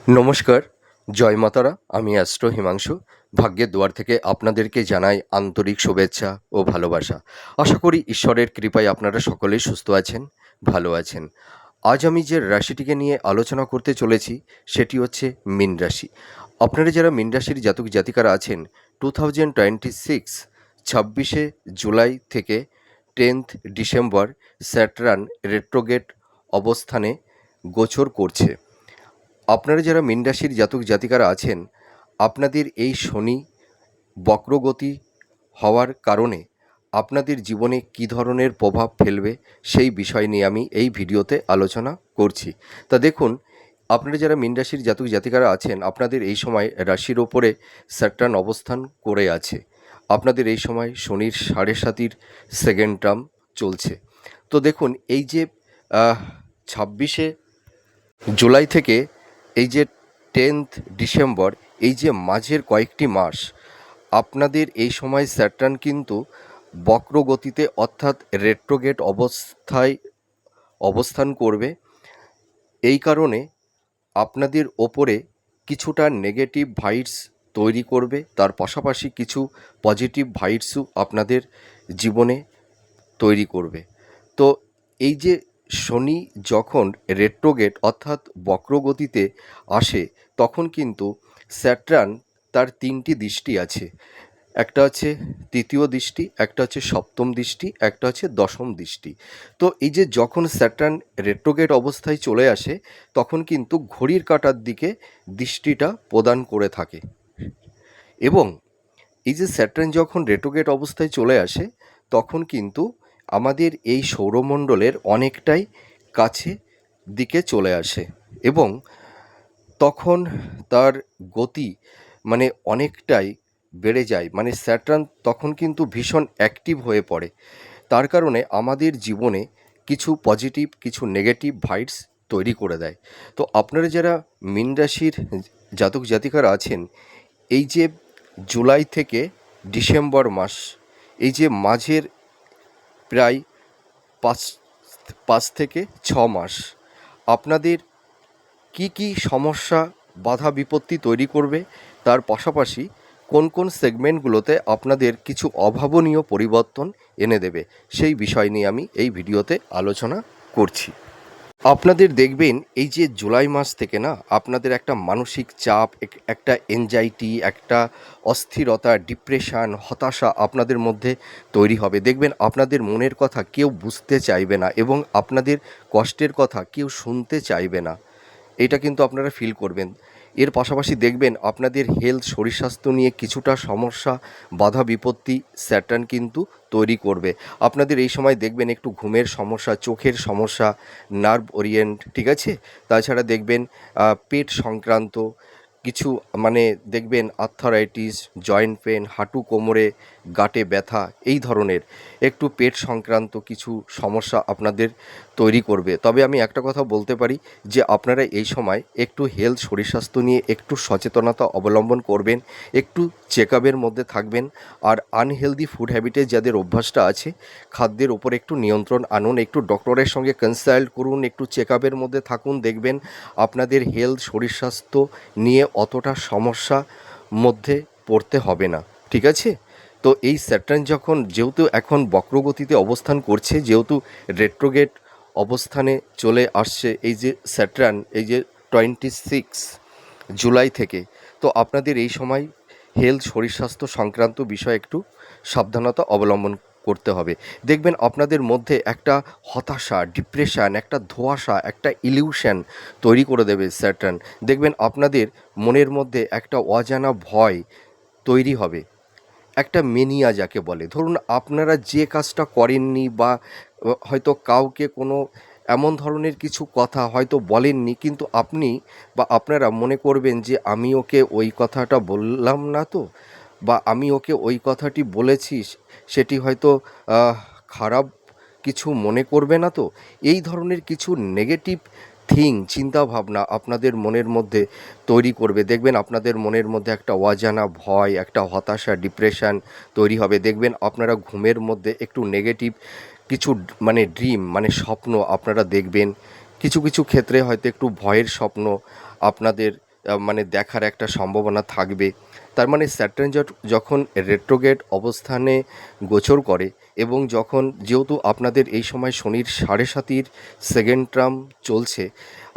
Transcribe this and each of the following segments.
নমস্কার, জয় মাতারা। আমি অ্যাস্ট্রো হিমাংশু। ভাগ্যের দুয়ার থেকে আপনাদেরকে জানাই আন্তরিক শুভেচ্ছা ও ভালোবাসা। আশা করি ঈশ্বরের কৃপায় আপনারা সকলেই সুস্থ আছেন, ভালো আছেন। আজ আমি যে রাশিটিকে নিয়ে আলোচনা করতে চলেছি সেটি হচ্ছে মীন রাশি। আপনারা যারা মীন রাশির জাতক জাতিকারা আছেন, 2026 26শে জুলাই থেকে 10th ডিসেম্বর স্যাটার্ন রেট্রোগেট অবস্থানে গোচর করছে। আপনারা যারা মীন রাশির জাতক জাতিকারা আছেন, আপনাদের এই শনি বক্রগতি হওয়ার কারণে আপনাদের জীবনে কী ধরনের প্রভাব ফেলবে সেই বিষয় নিয়ে আমি এই ভিডিওতে আলোচনা করছি। তা দেখুন, আপনারা যারা মীন রাশির জাতক জাতিকারা আছেন, আপনাদের এই সময় রাশির ওপরে স্যাটার্ন অবস্থান করে আছে। আপনাদের এই সময় শনির 7.5 সেকেন্ড টার্ম চলছে। তো দেখুন, এই যে 26শে জুলাই থেকে এই যে 10th ডিসেম্বর, এই যে মাঝের কয়েকটি মাস আপনাদের এই সময় স্যাটার্ন কিন্তু বক্রগতিতে অর্থাৎ রেট্রোগেট অবস্থায় অবস্থান করবে। এই কারণে আপনাদের ওপরে কিছুটা নেগেটিভ ভাইবস তৈরি করবে, তার পাশাপাশি কিছু পজিটিভ ভাইবসও আপনাদের জীবনে তৈরি করবে। তো এই যে শনি যখন রেট্রোগেট অর্থাৎ বক্রগতিতে আসে, তখন কিন্তু স্যাটার্ন তার 3টি দৃষ্টি আছে। একটা হচ্ছে তৃতীয় দৃষ্টি, একটা হচ্ছে সপ্তম দৃষ্টি, একটা হচ্ছে দশম দৃষ্টি। তো এই যে যখন স্যাটার্ন রেট্রোগেট অবস্থায় চলে আসে, তখন কিন্তু ঘড়ির কাঁটার দিকে দৃষ্টিটা প্রদান করে থাকে। এবং এই যে স্যাটার্ন যখন রেট্রোগেট অবস্থায় চলে আসে, তখন কিন্তু আমাদের এই সৌরমণ্ডলের অনেকটাই কাছে দিকে চলে আসে এবং তখন তার গতি অনেকটাই বেড়ে যায়। স্যাটার্ন তখন কিন্তু ভীষণ অ্যাক্টিভ হয়ে পড়ে। তার কারণে আমাদের জীবনে কিছু পজিটিভ, কিছু নেগেটিভ ভাইবস তৈরি করে দেয়। তো আপনারা যারা মীন রাশির জাতক জাতিকারা আছেন, এই যে জুলাই থেকে ডিসেম্বর মাস, এই যে মাঝের প্রায় পাঁচ 5 থেকে 6 মাস আপনাদের কি কি সমস্যা, বাধা বিপত্তি তৈরি করবে, তার পাশাপাশি কোন কোন সেগমেন্টগুলোতে আপনাদের কিছু অভাবনীয় পরিবর্তন এনে দেবে, সেই বিষয় নিয়ে আমি এই ভিডিওতে আলোচনা করছি। আপনাদের দেখবেন এই যে জুলাই মাস থেকে না, আপনাদের একটা মানসিক চাপ, একটা এনজাইটি, একটা অস্থিরতা, ডিপ্রেশন, হতাশা আপনাদের মধ্যে তৈরি হবে। দেখবেন আপনাদের মনের কথা কেউ বুঝতে চাইবে না এবং আপনাদের কষ্টের কথা কেউ শুনতে চাইবে না। এটা কিন্তু আপনারা ফিল করবেন। এর পাশাপাশি দেখবেন আপনাদের হেলথ, শরীর স্বাস্থ্য নিয়ে কিছুটা সমস্যা, বাধা বিপত্তি স্যাটার্ন কিন্তু তৈরি করবে। আপনাদের এই সময় দেখবেন একটু ঘুমের সমস্যা, চোখের সমস্যা, নার্ভ ওরিয়েন্ট, ঠিক আছে? তাছাড়া দেখবেন পেট সংক্রান্ত কিছু, দেখবেন আর্থারাইটিস, জয়েন্ট পেন, হাঁটু কোমরে গাঁটে ব্যথা, এই ধরনের একটু পেট সংক্রান্ত কিছু সমস্যা আপনাদের তৈরি করবে। তবে আমি একটা কথা বলতে পারি যে আপনারা এই সময় একটু হেলথ, শরীর স্বাস্থ্য নিয়ে একটু সচেতনতা অবলম্বন করবেন, একটু চেকআপের মধ্যে থাকবেন। আর আনহেলদি ফুড হ্যাবিটে যাদের অভ্যাসটা আছে, খাদ্যের ওপর একটু নিয়ন্ত্রণ আনুন, একটু ডক্টরের সঙ্গে কনসাল্ট করুন, একটু চেকআপের মধ্যে থাকুন। দেখবেন আপনাদের হেলথ, শরীর স্বাস্থ্য নিয়ে অতটা সমস্যা মধ্যে পড়তে হবে না, ঠিক আছে? তো এই স্যাটার্ন যখন যেহেতু এখন বক্রগতিতে অবস্থান করছে, যেহেতু রেট্রোগেট অবস্থানে চলে আসছে এই যে স্যাটার্ন, এই যে 26 জুলাই থেকে, তো আপনাদের এই সময় হেলথ, শরীর স্বাস্থ্য সংক্রান্ত বিষয়ে একটু সাবধানতা অবলম্বন করতে হবে। দেখবেন আপনাদের মধ্যে একটা হতাশা, ডিপ্রেশন, একটা ধোঁয়াশা, একটা ইলিউশন তৈরি করে দেবে স্যাটার্ন। দেখবেন আপনাদের মনের মধ্যে একটা অজানা ভয় তৈরি হবে, একটা মেনিয়া যাকে বলে। ধরুন আপনারা যে কাজটা করেননি বা হয়তো কাউকে কোনো এমন ধরনের কিছু কথা হয়তো বলেননি, কিন্তু আপনি বা আপনারা মনে করবেন যে আমি ওকে ওই কথাটা বললাম না তো, বা আমি ওকে ওই কথাটি বলেছি, সেটি হয়তো খারাপ কিছু মনে করবে না তো। এই ধরনের কিছু নেগেটিভ চিন্তাভাবনা আপনাদের মনের মধ্যে তৈরি করবে। দেখবেন আপনাদের মনের মধ্যে একটা অজানা ভয়, একটা হতাশা, ডিপ্রেশন তৈরি হবে। দেখবেন আপনারা ঘুমের মধ্যে একটু নেগেটিভ কিছু ড্রিম, স্বপ্ন আপনারা দেখবেন। কিছু কিছু ক্ষেত্রে হয়তো একটু ভয়ের স্বপ্ন আপনাদের মানে দেখার একটা সম্ভাবনা থাকবে। তার মানে স্যাটার্ন যখন রেট্রোগেট অবস্থানে গোচর করে এবং যখন যেহেতু আপনাদের এই সময় শনির 7.5 সেকেন্ড টার্ম চলছে,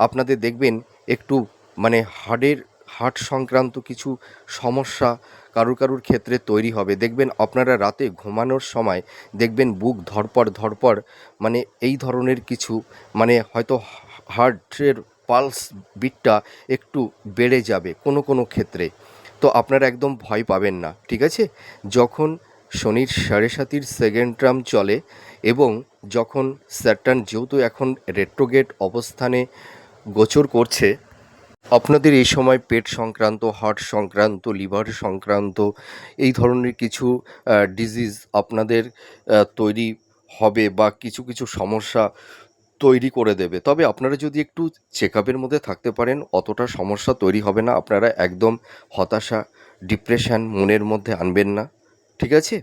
আপনাদের দেখবেন একটু মানে হার্ট সংক্রান্ত কিছু সমস্যা কারুর ক্ষেত্রে তৈরি হবে। দেখবেন আপনারা রাতে ঘুমানোর সময় দেখবেন বুক ধড়পড় ধড়পড়, মানে এই ধরনের কিছু, মানে হয়তো হার্টের পালস বিটটা একটু বেড়ে যাবে কোনো ক্ষেত্রে। তো আপনারা একদম ভয় পাবেন না, ঠিক আছে? যখন শনির 7.5 সেকেন্ড টার্ম চলে এবং যখন স্যাটার্ন যেহেতু এখন রেট্রোগেট অবস্থানে গোচর করছে, আপনাদের এই সময় পেট সংক্রান্ত, হার্ট সংক্রান্ত, লিভার সংক্রান্ত এই ধরনের কিছু ডিজিজ আপনাদের তৈরি হবে বা কিছু সমস্যা তৈরি করে দেবে। তবে আপনারা যদি একটু চেকআপের মধ্যে থাকতে পারেন, অতটা সমস্যা তৈরি হবে না। আপনারা একদম হতাশা, ডিপ্রেশন মনের মধ্যে আনবেন না, ঠিক আছে?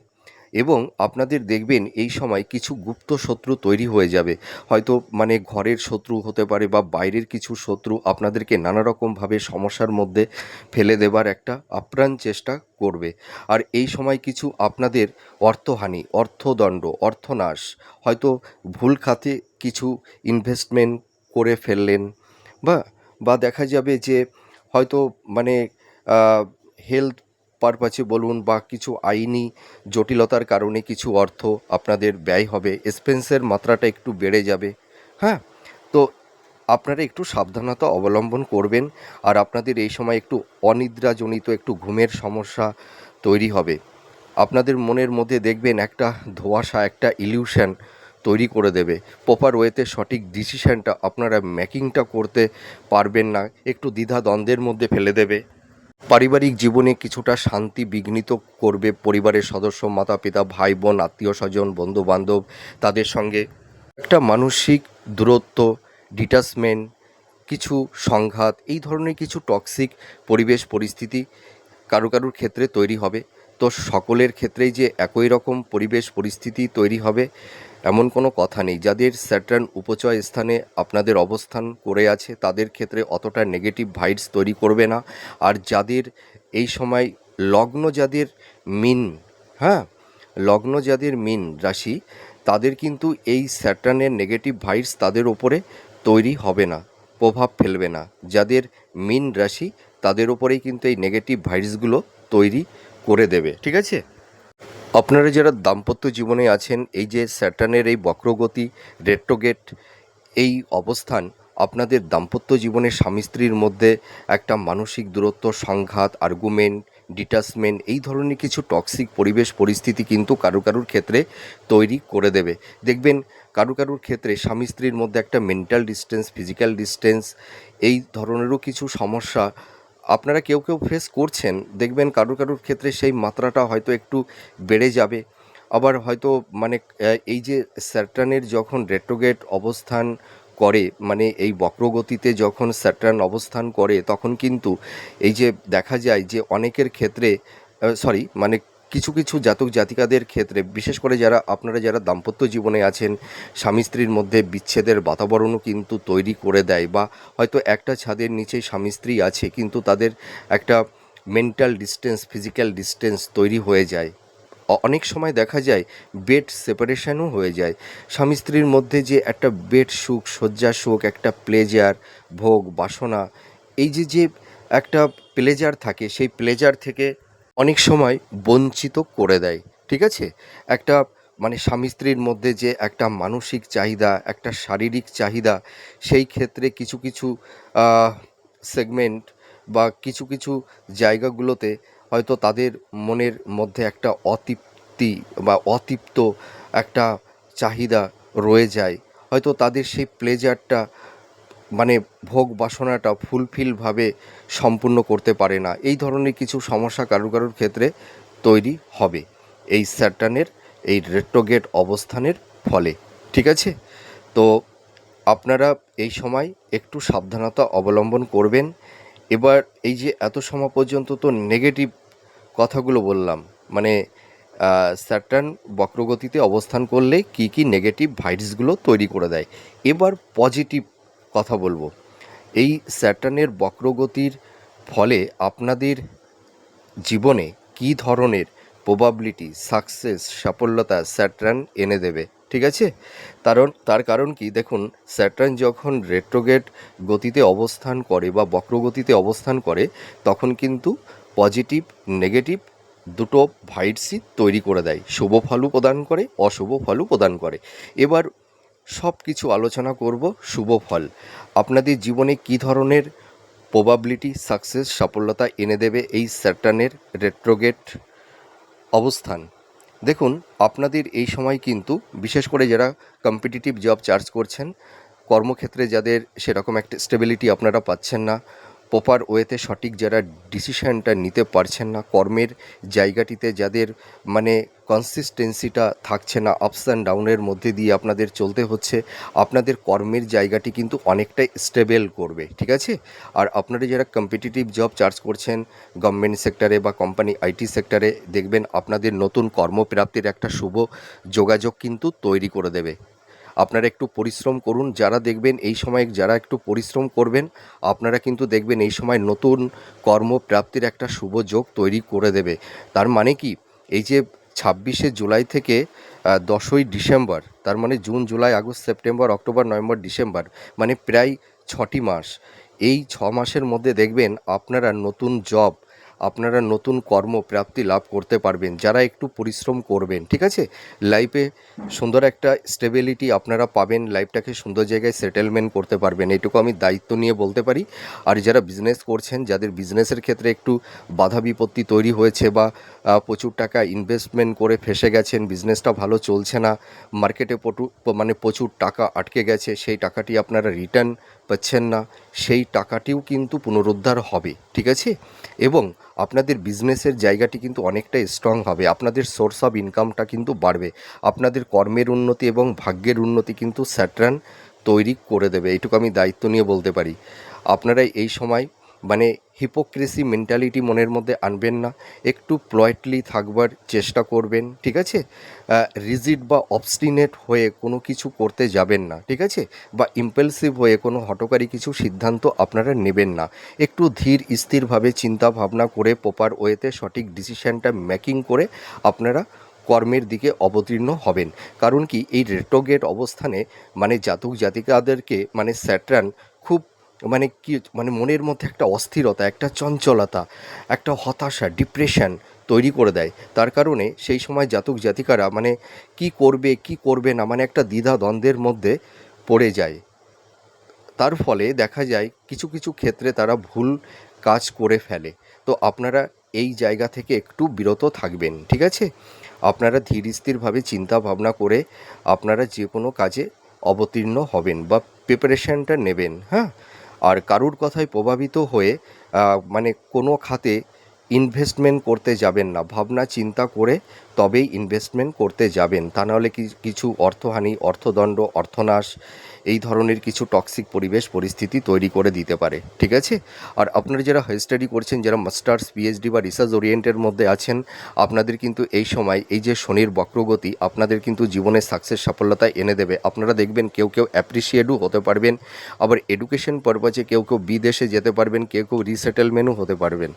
এবং আপনাদের দেখবেন এই সময় কিছু গুপ্ত শত্রু তৈরি হয়ে যাবে। হয়তো মানে ঘরের শত্রু হতে পারে বা বাইরের কিছু শত্রু আপনাদেরকে নানা রকমভাবে সমস্যার মধ্যে ফেলে দেবার একটা আপ্রাণ চেষ্টা করবে। আর এই সময় কিছু আপনাদের অর্থহানি, অর্থদণ্ড, অর্থনাশ, হয়তো ভুল খাতে কিছু ইনভেস্টমেন্ট করে ফেললেন, বা বা দেখা যাবে যে হয়তো মানে হেলথ পারপাসে বলুন বা কিছু আইনি জটিলতার কারণে কিছু অর্থ আপনাদের ব্যয় হবে, এক্সপেন্সের মাত্রাটা একটু বেড়ে যাবে। হ্যাঁ, তো আপনারা একটু সাবধানতা অবলম্বন করবেন। আর আপনাদের এই সময় একটু অনিদ্রাজনিত একটু ঘুমের সমস্যা তৈরি হবে। আপনাদের মনের মধ্যে দেখবেন একটা ধোঁয়াশা, একটা ইলিউশন তৈরি করে দেবে। প্রপার ওয়েতে সঠিক ডিসিশানটা আপনারা মেকিংটা করতে পারবেন না, একটু দ্বিধা দ্বন্দ্বের মধ্যে ফেলে দেবে। পারিবারিক জীবনে কিছুটা শান্তি বিঘ্নিত করবে। পরিবারের সদস্য, মাতা পিতা, ভাই বোন, আত্মীয় স্বজন, বন্ধু বান্ধব, তাদের সঙ্গে একটা মানসিক দূরত্ব, ডিটাচমেন্ট, কিছু সংঘাত, এই ধরনের কিছু টক্সিক পরিবেশ পরিস্থিতি কারুর ক্ষেত্রে তৈরি হবে। তো সকলের ক্ষেত্রেই যে একই রকম পরিবেশ পরিস্থিতি তৈরি হবে এমন কোনো কথা নেই। যাদের স্যাটার্ন উপচয় স্থানে আপনাদের অবস্থান করে আছে তাদের ক্ষেত্রে অতটা নেগেটিভ ভাইবস তৈরি করবে না। আর যাদের এই সময় লগ্ন যাদের মীন, হ্যাঁ, লগ্ন যাদের মীন রাশি, তাদের কিন্তু এই স্যাটার্নের নেগেটিভ ভাইবস তাদের ওপরে তৈরি হবে না, প্রভাব ফেলবে না। যাদের মীন রাশি তাদের ওপরেই কিন্তু এই নেগেটিভ ভাইবসগুলো তৈরি করে দেবে, ঠিক আছে? আপনারা যারা দাম্পত্য জীবনে আছেন, এই যে স্যাটার্নের এই বক্রগতি, রেট্রোগেট এই অবস্থান আপনাদের দাম্পত্য জীবনে স্বামী স্ত্রীর মধ্যে একটা মানসিক দূরত্ব, সংঘাত, আর্গুমেন্ট, ডিটাচমেন্ট, এই ধরনের কিছু টক্সিক পরিবেশ পরিস্থিতি কিন্তু কারুর ক্ষেত্রে তৈরি করে দেবে। দেখবেন কারুর ক্ষেত্রে স্বামী স্ত্রীর মধ্যে একটা মেন্টাল ডিস্টেন্স, ফিজিক্যাল ডিস্টেন্স, এই ধরনেরও কিছু সমস্যা আপনারা কেউ ফেস করছেন। দেখবেন কারুর ক্ষেত্রে সেই মাত্রাটা হয়তো একটু বেড়ে যাবে। আবার হয়তো মানে এই যে স্যাটার্নের যখন রেট্রোগেট অবস্থান করে, মানে এই বক্রগতিতে যখন স্যাটার্ন অবস্থান করে, তখন কিন্তু এই যে দেখা যায় যে অনেকের ক্ষেত্রে মানে কিছু জাতক জাতিকাদের ক্ষেত্রে, বিশেষ করে আপনারা যারা দাম্পত্য জীবনে আছেন, স্বামী স্ত্রীর মধ্যে বিচ্ছেদের বাতাবরণও কিন্তু তৈরি করে দেয়। বা হয়তো একটা ছাদের নিচে স্বামী স্ত্রী আছে কিন্তু তাদের একটা মেন্টাল ডিস্টেন্স, ফিজিক্যাল ডিস্টেন্স তৈরি হয়ে যায়। অনেক সময় দেখা যায় বেড সেপারেশনও হয়ে যায়। স্বামী স্ত্রীর মধ্যে যে একটা বেড সুখ, শয্যা সুখ, একটা প্লেজার, ভোগ বাসনা, এই যে একটা প্লেজার থাকে, সেই প্লেজার থেকে অনেক সময় বঞ্চিত করে দেয়, ঠিক আছে? একটা মানে স্বামী স্ত্রীর মধ্যে যে একটা মানসিক চাহিদা, একটা শারীরিক চাহিদা, সেই ক্ষেত্রে কিছু সেগমেন্ট বা কিছু জায়গাগুলোতে হয়তো তাদের মনের মধ্যে একটা অতৃপ্তি বা অতৃপ্ত একটা চাহিদা রয়ে যায়। হয়তো তাদের সেই প্লেজারটা, মানে ভোগ বাসনাটা ফুলফিলভাবে সম্পূর্ণ করতে পারে না। এই ধরনের কিছু সমস্যা কারুর ক্ষেত্রে তৈরি হবে এই স্যাটার্নের এই রেট্রোগেট অবস্থানের ফলে, ঠিক আছে? তো আপনারা এই সময় একটু সাবধানতা অবলম্বন করবেন। এবার এই যে এত সময় পর্যন্ত তো নেগেটিভ কথাগুলো বললাম, মানে স্যাটার্ন বক্রগতিতে অবস্থান করলে কি নেগেটিভ ভাইবসগুলো তৈরি করে দেয়। এবার পজিটিভ কথা বলবো। এই স্যাটার্নের বক্রগতির ফলে আপনাদের জীবনে কী ধরনের প্রবাবিলিটি, সাকসেস, সাফল্যতা স্যাটার্ন এনে দেবে, ঠিক আছে? তার কারণ কি, দেখুন, স্যাটার্ন যখন রেট্রোগেট গতিতে অবস্থান করে বা বক্রগতিতে অবস্থান করে, তখন কিন্তু পজিটিভ নেগেটিভ দুটো ভাইবসই তৈরি করে দেয়। শুভ ফলও প্রদান করে, অশুভ ফলও প্রদান করে। এবার সব কিছু আলোচনা করব শুভ ফল। আপনাদের জীবনে কী ধরনের প্রবাবিলিটি, সাকসেস, সাফল্যতা এনে দেবে এই স্যাটার্নের রেট্রোগেট অবস্থান। দেখুন, আপনাদের এই সময় কিন্তু বিশেষ করে যারা কম্পিটিটিভ জব চার্জ করছেন, কর্মক্ষেত্রে যাদের সেরকম একটা স্টেবিলিটি আপনারা পাচ্ছেন না, প্রপার ওয়েতে সঠিক যারা ডিসিশনটা নিতে পারছেন না, কর্মের জায়গাটিতে যাদের মানে কনসিস্টেন্সিটা থাকছে না, আপস অ্যান্ড ডাউনের মধ্যে দিয়ে আপনাদের চলতে হচ্ছে, আপনাদের কর্মের জায়গাটি কিন্তু অনেকটাই স্টেবল করবে, ঠিক আছে? আর আপনারা যারা কম্পিটিটিভ জব চার্জ করছেন গভর্নমেন্ট সেক্টরে বা কোম্পানি আইটি সেক্টরে, দেখবেন আপনাদের নতুন কর্মপ্রাপ্তির একটা শুভ যোগাযোগ কিন্তু তৈরি করে দেবে। আপনারা একটু পরিশ্রম করুন, যারা দেখবেন এই সময় যারা একটু পরিশ্রম করবেন, আপনারা কিন্তু দেখবেন এই সময় নতুন কর্মপ্রাপ্তির একটা শুভ যোগ তৈরি করে দেবে। তার মানে কি, এই যে 26শে জুলাই থেকে 10ই ডিসেম্বর, তার মানে June, July, August, September, October, November, December, মানে প্রায় 6টি মাস। এই 6 মাসের মধ্যে দেখবেন আপনারা নতুন জব, আপনারা নতুন কর্মপ্রাপ্তি লাভ করতে পারবেন যারা একটু পরিশ্রম করবেন, ঠিক আছে? লাইফে সুন্দর একটা স্টেবিলিটি আপনারা পাবেন, লাইফটাকে সুন্দর জায়গায় সেটেলমেন্ট করতে পারবেন, এটুকু আমি দায়িত্ব নিয়ে বলতে পারি। আর যারা বিজনেস করছেন, যাদের বিজনেসের ক্ষেত্রে একটু বাধা বিপত্তি তৈরি হয়েছে বা প্রচুর টাকা ইনভেস্টমেন্ট করে ফেসে গেছেন, বিজনেসটা ভালো চলছে না, মার্কেটে প্রচুর টাকা আটকে গেছে, সেই টাকাটি আপনারা রিটার্ন পাচ্ছেন না, সেই টাকাটিও কিন্তু পুনরুদ্ধার হবে, ঠিক আছে? এবং আপনাদের বিজনেসের জায়গাটি কিন্তু অনেকটাই স্ট্রং হবে, আপনাদের সোর্স অফ ইনকামটা কিন্তু বাড়বে, আপনাদের কর্মের উন্নতি এবং ভাগ্যের উন্নতি কিন্তু স্যাটার্ন তৈরি করে দেবে, এইটুকু আমি দায়িত্ব নিয়ে বলতে পারি। আপনারা এই সময় মানে হিপোক্রেসি মেন্টালিটি মনের মধ্যে আনবেন না, একটু প্লয়েটলি থাকবার চেষ্টা করবেন, ঠিক আছে? রিজিড বা অবস্টিনেট হয়ে কোনো কিছু করতে যাবেন না, ঠিক আছে? বা ইম্পালসিভ হয়ে কোনো হঠকারী কিছু সিদ্ধান্ত আপনারা নেবেন না, একটু ধীর স্থিরভাবে চিন্তা ভাবনা করে প্রপার ওয়েতে সঠিক ডিসিশানটা মেকিং করে আপনারা কর্মের দিকে অবতীর্ণ হবেন। কারণ কি, এই রেট্রোগেট অবস্থানে মানে জাতক জাতিকাদেরকে মানে স্যাটার্ন খুব মানে কি মানে মনের মধ্যে একটা অস্থিরতা, একটা চঞ্চলতা, একটা হতাশা, ডিপ্রেশন তৈরি করে দেয়। তার কারণে সেই সময় জাতক জাতিকারা মানে কি করবে কি করবে না, মানে একটা দ্বিধা দ্বন্দ্বের মধ্যে পড়ে যায়। তার ফলে দেখা যায় কিছু কিছু ক্ষেত্রে তারা ভুল কাজ করে ফেলে। তো আপনারা এই জায়গা থেকে একটু বিরত থাকবেন, ঠিক আছে? আপনারা ধীর স্থিরভাবে চিন্তা ভাবনা করে আপনারা যে কোনো কাজে অবতীর্ণ হবেন বা প্রিপারেশানটা নেবেন, হ্যাঁ? আর কারুর কথায় প্রভাবিত হয়ে মানে কোনো খাতে ইনভেস্টমেন্ট করতে যাবেন না, ভাবনা চিন্তা করে তবেই ইনভেস্টমেন্ট করতে যাবেন, তা নাহলে কিছু অর্থহানি, অর্থদণ্ড, অর্থনাশ, এই ধরনের কিছু টক্সিক পরিবেশ পরিস্থিতি তৈরি করে দিতে পারে, ঠিক আছে? আর আপনারা যারা হাই স্টাডি করছেন, যারা মাস্টার্স, পিএইচডি বা রিসার্চ ওরিয়েন্টের মধ্যে আছেন, আপনাদের কিন্তু এই সময় এই যে শনির বক্রগতি আপনাদের কিন্তু জীবনে সাকসেস, সাফল্যতা এনে দেবে। আপনারা দেখবেন কেউ কেউ অ্যাপ্রিসিয়েটও হতে পারবেন, আবার এডুকেশন পারপাজে কেউ কেউ বিদেশে যেতে পারবেন, কেউ কেউ রিসেটেলমেন্টও হতে পারবেন।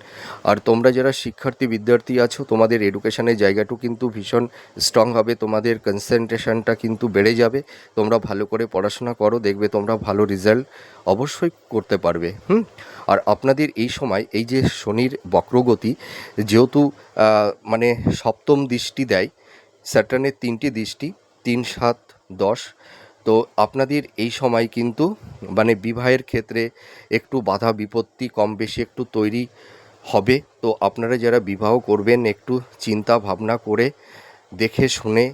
আর তোমরা যারা শিক্ষার্থী বিদ্যার্থী আছো, তোমাদের এডুকেশনের জায়গাটাও কিন্তু ভীষণ স্ট্রং হবে, তোমাদের কনসেন্ট্রেশনটা কিন্তু বেড়ে যাবে, তোমরা ভালো করে পড়াশোনা করো, দেখবে তোমরা ভালো রেজাল্ট অবশ্যই করতে পারবে। আর আপনাদের এই সময় এই যে শনির বক্রগতি যেহেতু মানে সপ্তম দৃষ্টি দেয়, স্যাটার্নের 3টি দৃষ্টি, 3, 7, 10, তো আপনাদের এই সময় কিন্তু মানে বিবাহের ক্ষেত্রে একটু বাধা বিপত্তি কম বেশি একটু তৈরি হবে। তো আপনারা যারা বিবাহ করবেন একটু চিন্তা ভাবনা করে দেখে শুনে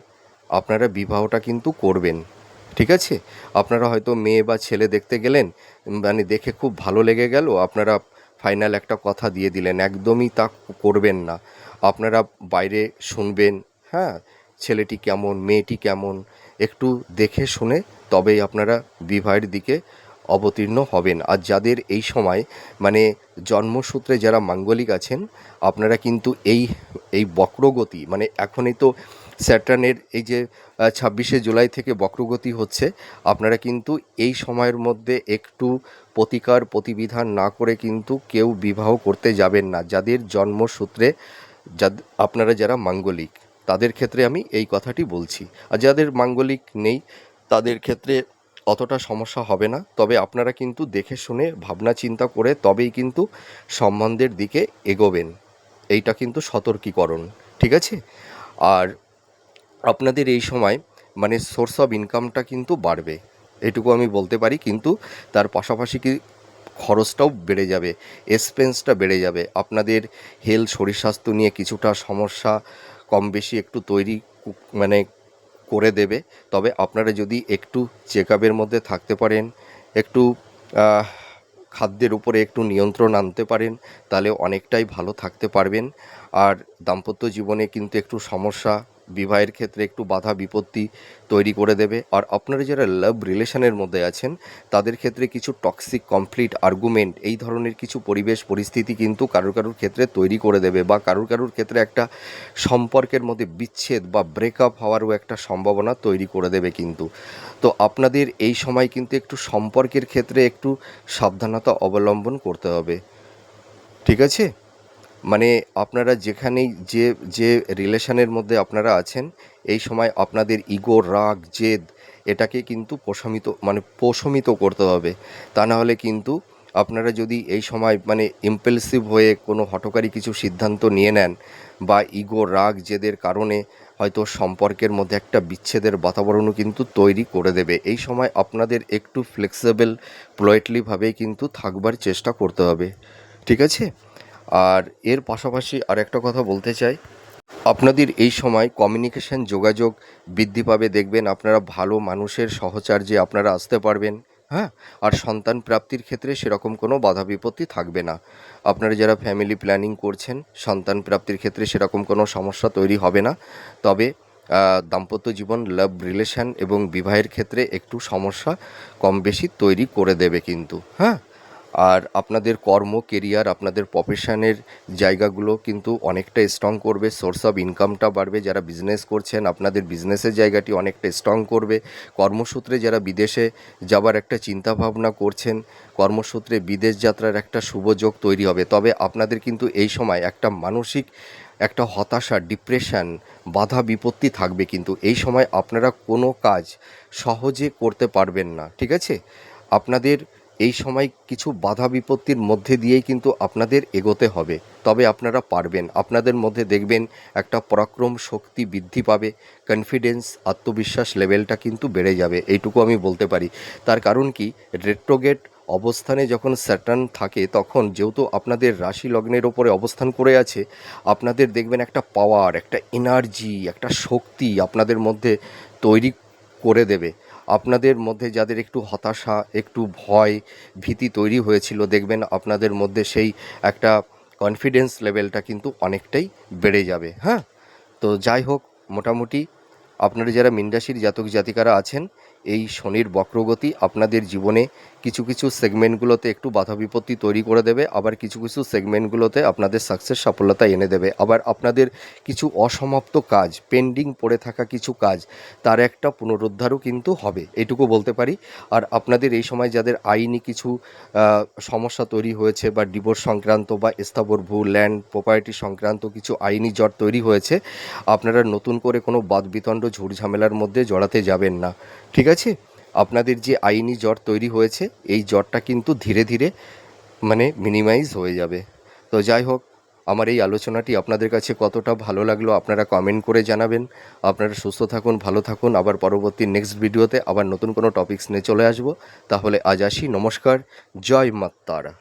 আপনারা বিবাহটা কিন্তু করবেন, ঠিক আছে? আপনারা হয়তো মেয়ে বা ছেলে দেখতে গেলেন, মানে দেখে খুব ভালো লেগে গেল, আপনারা ফাইনাল একটা কথা দিয়ে দিলেন, একদমই তা করবেন না। আপনারা বাইরে শুনবেন, হ্যাঁ, ছেলেটি কেমন, মেয়েটি কেমন, একটু দেখে শুনে তবেই আপনারা বিবাহের দিকে অবতীর্ণ হবেন। আর যাদের এই সময় মানে জন্মসূত্রে যারা মাঙ্গলিক আছেন, আপনারা কিন্তু এই বক্রগতি মানে এখনই তো স্যাটার্নের এই যে 26শে জুলাই থেকে বক্রগতি হচ্ছে, আপনারা কিন্তু এই সময়ের মধ্যে একটু প্রতিকার প্রতিবিধান না করে কিন্তু কেউ বিবাহ করতে যাবেন না। যাদের জন্মসূত্রে আপনারা যারা মাঙ্গলিক তাদের ক্ষেত্রে আমি এই কথাটি বলছি, আর যাদের মাঙ্গলিক নেই তাদের ক্ষেত্রে অতটা সমস্যা হবে না। তবে আপনারা কিন্তু দেখে শুনে ভাবনা চিন্তা করে তবেই কিন্তু সম্বন্ধের দিকে এগোবেন, এইটা কিন্তু সতর্কীকরণ, ঠিক আছে? আর আপনাদের এই সময় মানে সোর্স অফ ইনকামটা কিন্তু বাড়বে, এটুকু আমি বলতে পারি। কিন্তু তার পাশাপাশি কি খরচটাও বেড়ে যাবে, এক্সপেন্সটা বেড়ে যাবে। আপনাদের হেলথ শরীর স্বাস্থ্য নিয়ে কিছুটা সমস্যা কম বেশি একটু তৈরি মানে করে দেবে। তবে আপনারা যদি একটু চেক আপের মধ্যে থাকতে পারেন, একটু খাদ্যের উপরে একটু নিয়ন্ত্রণ আনতে পারেন, তাহলে অনেকটাই ভালো থাকতে পারবেন। আর দাম্পত্য জীবনে কিন্তু একটু সমস্যা, বিবাহের ক্ষেত্রে একটু বাধা বিপত্তি তৈরি করে দেবে। আর আপনারা যারা লাভ রিলেশনের মধ্যে আছেন তাদের ক্ষেত্রে কিছু টক্সিক কমপ্লিট আর্গুমেন্ট এই ধরনের কিছু পরিবেশ পরিস্থিতি কিন্তু কারুর ক্ষেত্রে তৈরি করে দেবে, বা কারুর ক্ষেত্রে একটা সম্পর্কের মধ্যে বিচ্ছেদ বা ব্রেকআপ হওয়ারও একটা সম্ভাবনা তৈরি করে দেবে কিন্তু। তো আপনাদের এই সময় কিন্তু একটু সম্পর্কের ক্ষেত্রে একটু সাবধানতা অবলম্বন করতে হবে, ঠিক আছে? মানে আপনারা যেখানেই যে যে রিলেশনের মধ্যে আপনারা আছেন এই সময় আপনাদের ইগো রাগ জেদ এটাকে কিন্তু প্রশমিত করতে হবে। তা না হলে কিন্তু আপনারা যদি এই সময় মানে ইম্পালসিভ হয়ে কোনো হঠকারী কিছু সিদ্ধান্ত নিয়ে নেন বা ইগো রাগ জেদের কারণে হয়তো সম্পর্কের মধ্যে একটা বিচ্ছেদের বাতাবরণও কিন্তু তৈরি করে দেবে। এই সময় আপনাদের একটু ফ্লেক্সিবল পোলাইটলিভাবেই কিন্তু থাকবার চেষ্টা করতে হবে, ঠিক আছে? আর এর পাশাপাশি আরেকটা কথা বলতে চাই, আপনাদের এই সময় কমিউনিকেশন যোগাযোগ বৃদ্ধি পাবে। দেখবেন আপনারা ভালো মানুষের সহচর্যে আপনারা আসতে পারবেন, হ্যাঁ? আর সন্তান প্রাপ্তির ক্ষেত্রে সেরকম কোনো বাধা বিপত্তি থাকবে না। আপনারা যারা ফ্যামিলি প্ল্যানিং করছেন সন্তান প্রাপ্তির ক্ষেত্রে সেরকম কোনো সমস্যা তৈরি হবে না। তবে দাম্পত্য জীবন লাভ রিলেশন এবং বিবাহের ক্ষেত্রে একটু সমস্যা কম বেশি তৈরি করে দেবে কিন্তু, হ্যাঁ? আর আপনাদের কর্ম কেরিয়ার আপনাদের প্রফেশনের জায়গাগুলো কিন্তু অনেকটা স্ট্রং করবে, সোর্স অফ ইনকামটা বাড়বে। যারা বিজনেস করছেন আপনাদের বিজনেসের জায়গাটি অনেকটা স্ট্রং করবে। কর্মসূত্রে যারা বিদেশে যাবার একটা চিন্তাভাবনা করছেন, কর্মসূত্রে বিদেশ যাত্রার একটা শুভ যোগ তৈরি হবে। তবে আপনাদের কিন্তু এই সময় একটা মানসিক একটা হতাশা ডিপ্রেশন বাধা বিপত্তি থাকবে কিন্তু এই সময় আপনারা কোনো কাজ সহজে করতে পারবেন না, ঠিক আছে? আপনাদের এই সময় কিছু বাধা বিপত্তির মধ্যে দিয়েই কিন্তু আপনাদের এগোতে হবে, তবে আপনারা পারবেন। আপনাদের মধ্যে দেখবেন একটা পরাক্রম শক্তি বৃদ্ধি পাবে, কনফিডেন্স আত্মবিশ্বাস লেভেলটা কিন্তু বেড়ে যাবে, এইটুকু আমি বলতে পারি। তার কারণ কি, রেট্রোগেট অবস্থানে যখন স্যাটার্ন থাকে তখন যেহেতু আপনাদের রাশি লগ্নের ওপরে অবস্থান করে আছে, আপনাদের দেখবেন একটা পাওয়ার একটা এনার্জি একটা শক্তি আপনাদের মধ্যে তৈরি করে দেবে। আপনাদের মধ্যে যাদের একটু হতাশা একটু ভয় ভীতি তৈরি হয়েছিল দেখবেন আপনাদের মধ্যে সেই একটা কনফিডেন্স লেভেলটা কিন্তু অনেকটাই বেড়ে যাবে, হ্যাঁ? তো যাই হোক, মোটামুটি আপনারা যারা মীন রাশির জাতক জাতিকারা আছেন এই শনির বক্রগতি আপনাদের জীবনে কিছু কিছু সেগমেন্টগুলোতে একটু বাধা বিপত্তি তৈরি করে দেবে, আবার কিছু কিছু সেগমেন্টগুলোতে আপনাদের সাকসেস সফলতা এনে দেবে। আবার আপনাদের কিছু অসমাপ্ত কাজ পেন্ডিং পড়ে থাকা কিছু কাজ তার একটা পুনরুদ্ধারও কিন্তু হবে, এটুকু বলতে পারি। আর আপনাদের এই সময় যাদের আইনি কিছু সমস্যা তৈরি হয়েছে বা ডিভোর্স সংক্রান্ত বা স্থাবর ভূ ল্যান্ড প্রপার্টি সংক্রান্ত কিছু আইনি জট তৈরি হয়েছে, আপনারা নতুন করে কোনো বাদবিতণ্ড ঝুট ঝামেলার মধ্যে জড়াতে যাবেন না, ঠিক আছে? আপনাদের যে আইনি জট তৈরি হয়েছে এই জটটা কিন্তু ধীরে ধীরে মানে মিনিমাইজ হয়ে যাবে। তো যাই হোক, আমার এই আলোচনাটি আপনাদের কাছে কতটা ভালো লাগলো আপনারা কমেন্ট করে জানাবেন। আপনারা সুস্থ থাকুন ভালো থাকুন, আবার পরবর্তী নেক্সট ভিডিওতে আবার নতুন কোনো টপিকস নিয়ে চলে আসবো। তাহলে আজ আসি, নমস্কার, জয় মা তারা।